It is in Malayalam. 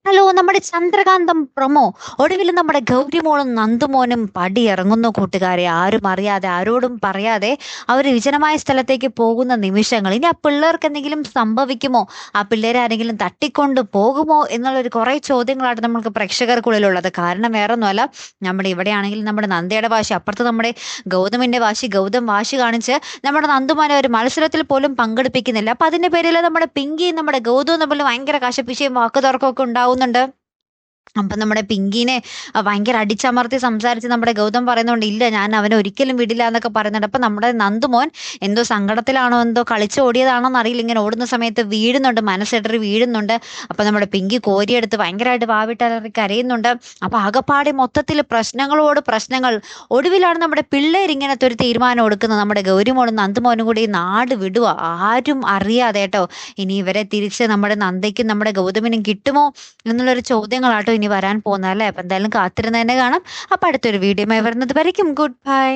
ഹലോ, നമ്മുടെ ചന്ദ്രകാന്തം പ്രൊമോ. ഒടുവിൽ നമ്മുടെ ഗൗരിമോളും നന്ദുമോനും പടിയിറങ്ങുന്നു കൂട്ടുകാരെ. ആരും അറിയാതെ, ആരോടും പറയാതെ അവർ വിജനമായ സ്ഥലത്തേക്ക് പോകുന്ന നിമിഷങ്ങൾ. ഇനി ആ പിള്ളേർക്ക് എന്തെങ്കിലും സംഭവിക്കുമോ? ആ പിള്ളേരെ ആരെങ്കിലും തട്ടിക്കൊണ്ട് പോകുമോ എന്നുള്ളൊരു കുറേ ചോദ്യങ്ങളാണ് നമ്മൾക്ക് പ്രേക്ഷകർക്കുള്ളിലുള്ളത്. കാരണം വേറൊന്നുമല്ല, നമ്മുടെ ഇവിടെയാണെങ്കിൽ നമ്മുടെ നന്ദയുടെ വാശി, അപ്പുറത്ത് നമ്മുടെ ഗൗതമിന്റെ വാശി. ഗൗതം വാശി കാണിച്ച് നമ്മുടെ നന്ദുമോനെ ഒരു മത്സരത്തിൽ പോലും പങ്കെടുപ്പിക്കുന്നില്ല. അപ്പൊ അതിന്റെ പേരിൽ നമ്മുടെ പിങ്കിയും നമ്മുടെ ഗൗതവും തമ്മിൽ ഭയങ്കര കശപിശയും വാക്കുതർക്കമൊക്കെ ഉണ്ടാവുന്നുണ്ട്. അപ്പം നമ്മുടെ പിങ്കീനെ ഭയങ്കര അടിച്ചമർത്തി സംസാരിച്ച് നമ്മുടെ ഗൗതം പറയുന്നുണ്ട്, ഇല്ല ഞാൻ അവനെ ഒരിക്കലും വിടില്ല എന്നൊക്കെ പറയുന്നുണ്ട്. അപ്പം നമ്മുടെ നന്ദുമോൻ എന്തോ സങ്കടത്തിലാണോ എന്തോ കളിച്ച് ഓടിയതാണോ എന്നറിയില്ല, ഇങ്ങനെ ഓടുന്ന സമയത്ത് വീഴുന്നുണ്ട്, മനസ്സിടറി വീഴുന്നുണ്ട്. അപ്പം നമ്മുടെ പിങ്കി കോരിയെടുത്ത് ഭയങ്കരമായിട്ട് വാവിട്ടലറി കരയുന്നുണ്ട്. അപ്പം ആകപ്പാടെ മൊത്തത്തിൽ പ്രശ്നങ്ങളോട് പ്രശ്നങ്ങൾ. ഒടുവിലാണ് നമ്മുടെ പിള്ളേർ ഇങ്ങനത്തെ ഒരു തീരുമാനം എടുക്കുന്നത്. നമ്മുടെ ഗൗരിമോളും നന്ദുമോനും കൂടി ഈ നാട് വിടുക, ആരും അറിയാതെ കേട്ടോ. ഇനി ഇവരെ തിരിച്ച് നമ്മുടെ നന്ദയ്ക്കും നമ്മുടെ ഗൗതമിനും കിട്ടുമോ എന്നുള്ളൊരു ചോദ്യങ്ങളാട്ടോ ഇനി വരാൻ പോകുന്നത് അല്ലേ. അപ്പം എന്തായാലും കാത്തിരുന്ന് തന്നെ കാണാം. അപ്പം അടുത്തൊരു വീഡിയോയുമായി വരുന്നത് വരയ്ക്കും ഗുഡ് ബൈ.